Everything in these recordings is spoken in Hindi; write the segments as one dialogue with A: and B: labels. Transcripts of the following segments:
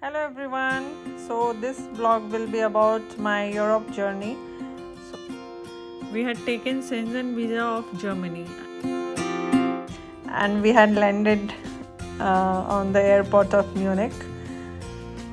A: Hello everyone. So this vlog will be about my Europe journey. So we had taken Schengen visa of Germany and we had landed on the airport of Munich.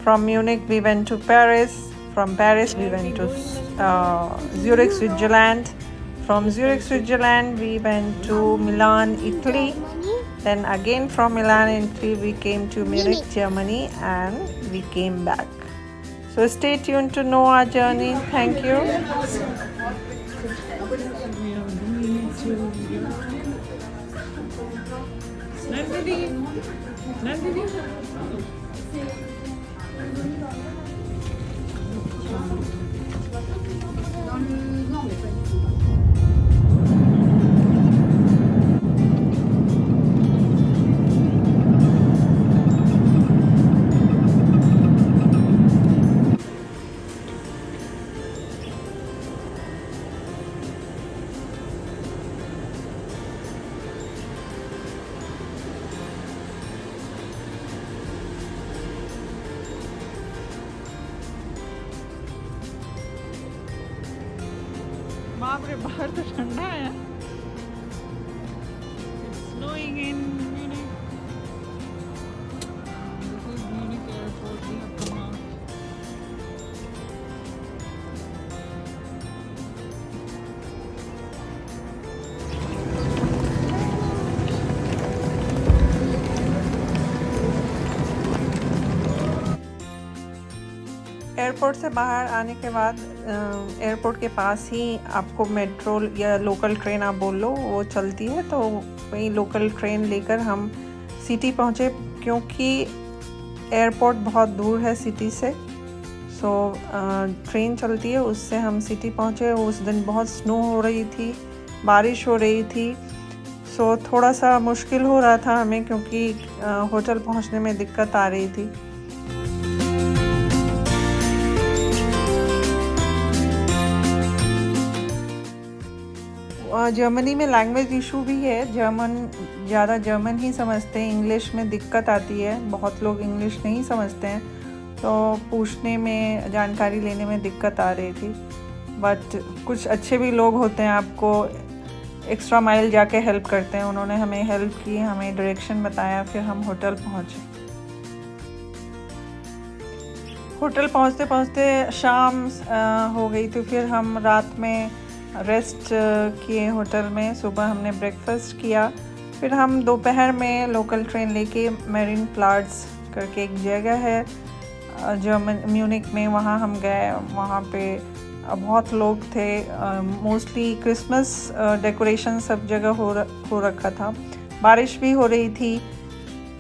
A: From Munich we went to Paris. From Paris we went to Zurich, Switzerland. From Zurich, Switzerland we went to Milan, Italy. Then again from Milan, Italy we came to Munich, Germany, and we came back. So stay tuned to know our journey. Thank you. बाप रे बाहर तो ठंडा है. It's snowing in Munich. This is Munich airport. We have come out. Airport से बाहर आने के बाद एयरपोर्ट के पास ही आपको मेट्रो या लोकल ट्रेन आप बोल लो वो चलती है. तो वही लोकल ट्रेन लेकर हम सिटी पहुँचे क्योंकि एयरपोर्ट बहुत दूर है सिटी से. सो ट्रेन चलती है उससे हम सिटी पहुँचे. उस दिन बहुत स्नो हो रही थी, बारिश हो रही थी. सो थोड़ा सा मुश्किल हो रहा था हमें क्योंकि होटल पहुँचने में दिक्कत आ रही थी. जर्मनी में लैंग्वेज इशू भी है. ज़्यादा जर्मन ही समझते हैं. इंग्लिश में दिक्कत आती है. बहुत लोग इंग्लिश नहीं समझते हैं तो पूछने में, जानकारी लेने में दिक्कत आ रही थी. बट कुछ अच्छे भी लोग होते हैं, आपको एक्स्ट्रा माइल जाके हेल्प करते हैं. उन्होंने हमें हेल्प की, हमें डायरेक्शन बताया. फिर हम होटल पहुँचे. होटल पहुँचते पहुँचते शाम हो गई थी. फिर हम रात में रेस्ट किए होटल में. सुबह हमने ब्रेकफास्ट किया. फिर हम दोपहर में लोकल ट्रेन लेके मेरिन प्लाट्स करके एक जगह है म्यूनिक में, वहाँ हम गए. वहाँ पे बहुत लोग थे. मोस्टली क्रिसमस डेकोरेशन सब जगह हो रखा था. बारिश भी हो रही थी.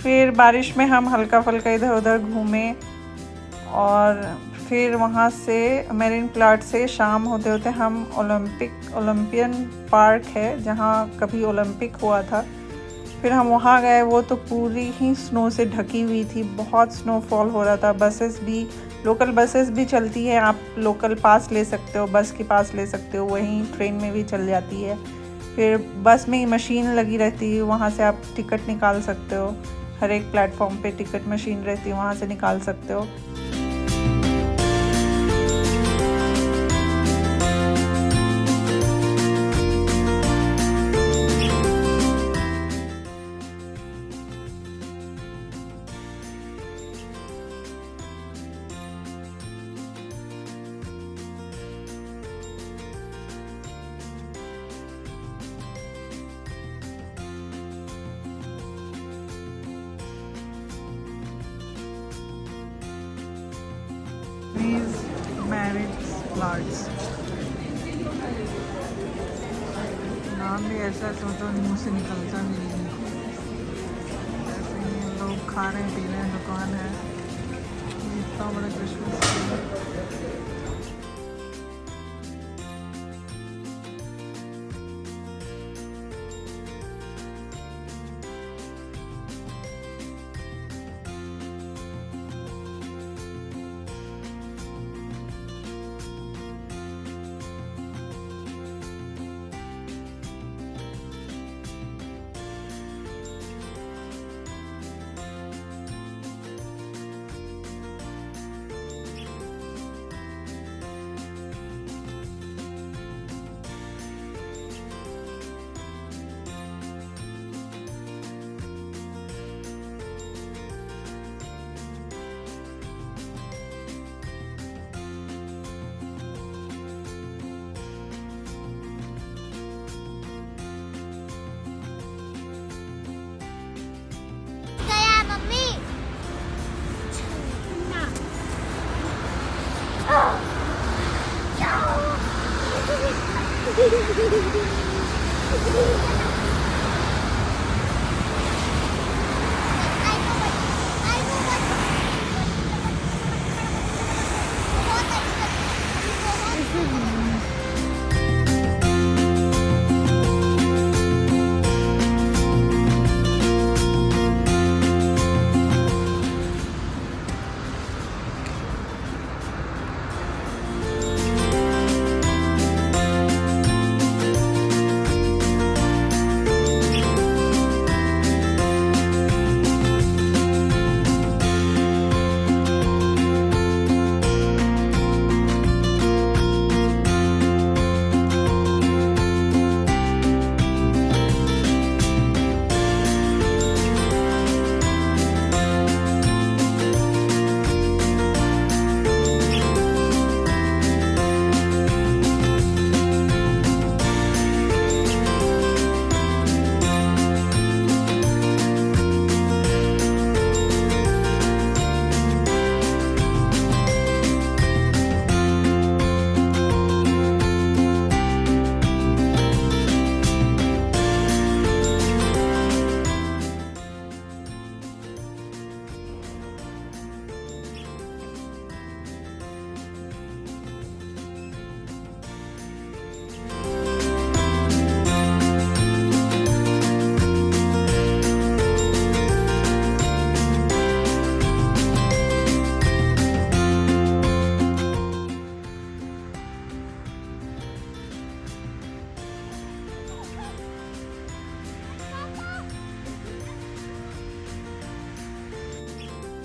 A: फिर बारिश में हम हल्का फुल्का इधर उधर घूमे और फिर वहाँ से मेरिन प्लाट से शाम होते होते हम ओलंपियन पार्क है जहाँ कभी ओलंपिक हुआ था. फिर हम वहाँ गए. वो तो पूरी ही स्नो से ढकी हुई थी. बहुत स्नोफॉल हो रहा था. लोकल बसेस भी चलती है. आप लोकल पास ले सकते हो, बस के पास ले सकते हो. वहीं ट्रेन में भी चल जाती है. फिर बस में ही मशीन लगी रहती है, वहाँ से आप टिकट निकाल सकते हो. हर एक प्लेटफॉर्म पे टिकट मशीन रहती है, वहाँ से निकाल सकते हो. These marriage plots. नाम भी ऐसा तो मुँह से निकलता भी नहीं. ऐसे ही लोग खा रहे पी रहे हैं. दुकान है. इतना बड़ा क्रिसमस.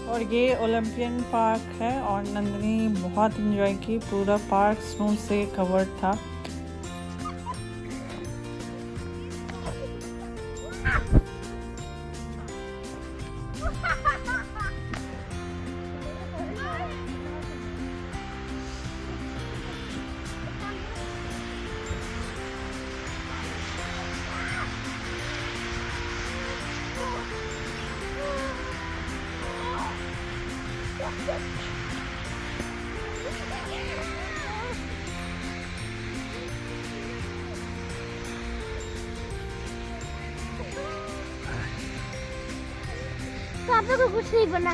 A: और ये ओलंपियन पार्क है और नंदिनी बहुत एंजॉय की। पूरा पार्क स्नो से कवर्ड था।
B: पापा को कुछ नहीं बना।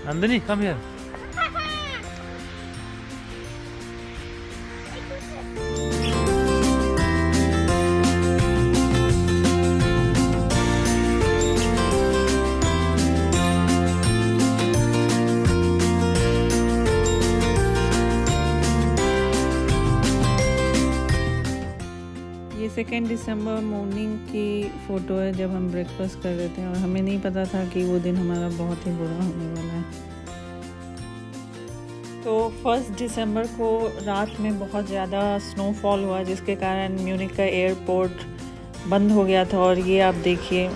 C: Nandini come here.
A: ये 2 दिसंबर मॉर्निंग की फ़ोटो है जब हम ब्रेकफास्ट कर रहे थे और हमें नहीं पता था कि वो दिन हमारा बहुत ही बुरा होने वाला है। तो 1 दिसंबर को रात में बहुत ज़्यादा स्नोफॉल हुआ जिसके कारण म्यूनिख का एयरपोर्ट बंद हो गया था। और ये आप देखिए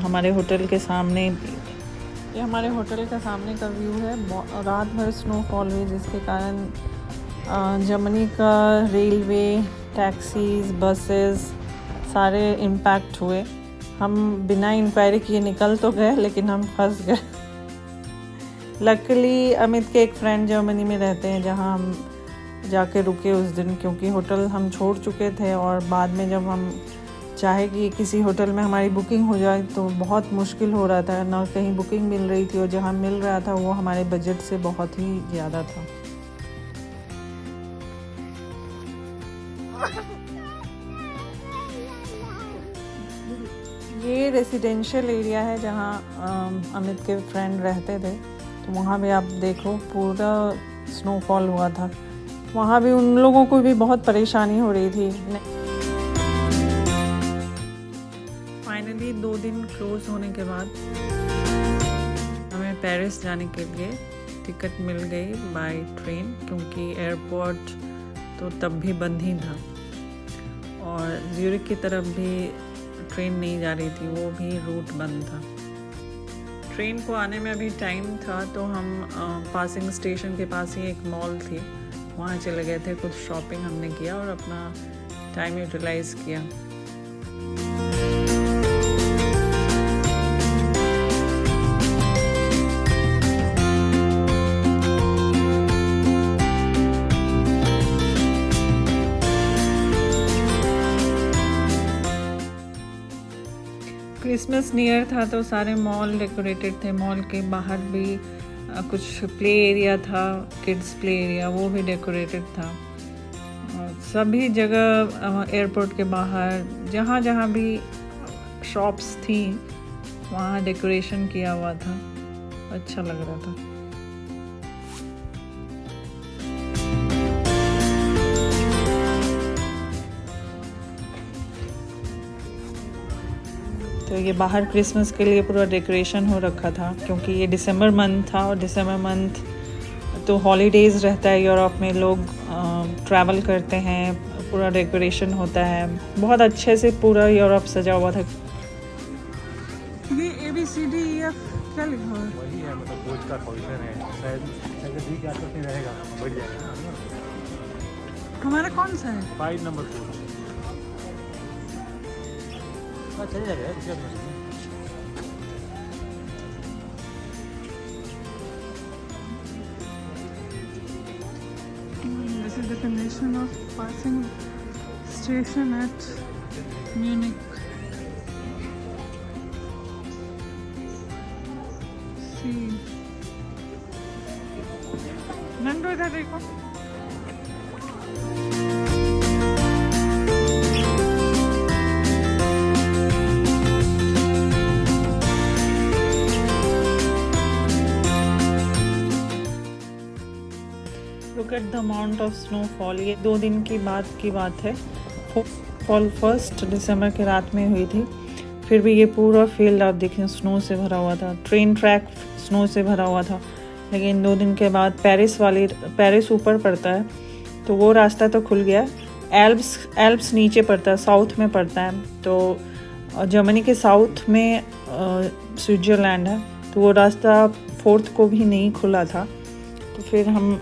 A: हमारे होटल के सामने, ये हमारे होटल के सामने का व्यू है। रात भर स्नोफॉल हुई जिसके कारण जर्मनी का रेलवे, टैक्सीज, बसेस सारे इम्पैक्ट हुए। हम बिना इंक्वायरी किए निकल तो गए लेकिन हम फंस गए। लकीली अमित के एक फ्रेंड जर्मनी में रहते हैं जहां हम जाके रुके उस दिन, क्योंकि होटल हम छोड़ चुके थे और बाद में जब हम चाहे कि किसी होटल में हमारी बुकिंग हो जाए तो बहुत मुश्किल हो रहा था, ना कहीं बुकिंग मिल रही थी और जहां मिल रहा था वो हमारे बजट से बहुत ही ज़्यादा था। ये रेसिडेंशियल एरिया है जहाँ अमित के फ्रेंड रहते थे। तो वहाँ भी आप देखो पूरा स्नोफॉल हुआ था। वहाँ भी उन लोगों को भी बहुत परेशानी हो रही थी। फाइनली 2 दिन क्लोज होने के बाद हमें पेरिस जाने के लिए टिकट मिल गई बाय ट्रेन, क्योंकि एयरपोर्ट तो तब भी बंद ही था और ज्यूरिख की तरफ भी ट्रेन नहीं जा रही थी, वो भी रूट बंद था। ट्रेन को आने में अभी टाइम था तो हम पासिंग स्टेशन के पास ही एक मॉल थी, वहाँ चले गए थे। कुछ शॉपिंग हमने किया और अपना टाइम यूटिलाइज़ किया। क्रिसमस न्यू ईयर था तो सारे मॉल डेकोरेटेड थे। मॉल के बाहर भी कुछ प्ले एरिया था, किड्स प्ले एरिया, वो भी डेकोरेटेड था। और सभी जगह एयरपोर्ट के बाहर जहाँ जहाँ भी शॉप्स थी वहाँ डेकोरेशन किया हुआ था, अच्छा लग रहा था। तो ये बाहर क्रिसमस के लिए पूरा डेकोरेशन हो रखा था, क्योंकि ये दिसंबर मंथ था और दिसंबर मंथ तो हॉलीडेज़ रहता है यूरोप में, लोग ट्रैवल करते हैं, पूरा डेकोरेशन होता है। बहुत अच्छे से पूरा यूरोप सजा हुआ था। ये ABCDEF क्या लिखा हुआ है?
C: वही है, मतलब बोझ का पोजीशन है, शायद डी के आसपास नहीं रहेगा, बढ़ जाएगा।
A: हमारा कौन सा है?
C: 5 नंबर 4 चले जाएगा।
A: This is the condition of passing station at Munich. See, Nando इधर देखो। Look at the amount of snowfall। ये 2 दिन की बाद की बात है। फॉल 1 दिसंबर की रात में हुई थी। फिर भी ये पूरा फील्ड आप देखें स्नो से भरा हुआ था। ट्रेन ट्रैक स्नो से भरा हुआ था। लेकिन 2 दिन के बाद पेरिस ऊपर पड़ता है तो वो रास्ता तो खुल गया। एल्प्स नीचे पड़ता है, साउथ में पड़ता है। तो जर्मनी के साउथ में स्विट्ज़रलैंड है, तो वो रास्ता 4th को भी नहीं खुला था। तो फिर हम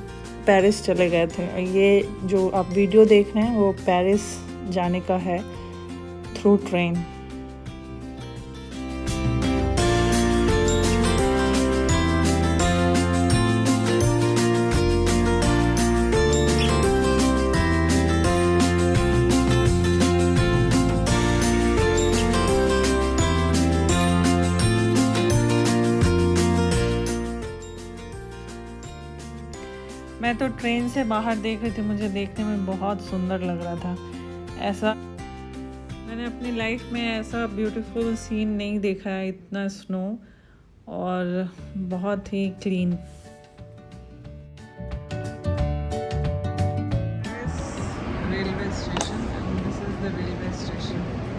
A: पेरिस चले गए थे। ये जो आप वीडियो देख रहे हैं वो पेरिस जाने का है थ्रू ट्रेन। मैं तो ट्रेन से बाहर देख रही थी, मुझे देखने में बहुत सुंदर लग रहा था। ऐसा मैंने अपनी लाइफ में ऐसा ब्यूटीफुल सीन नहीं देखा है, इतना स्नो और बहुत ही clean. Railway station, this is the railway station.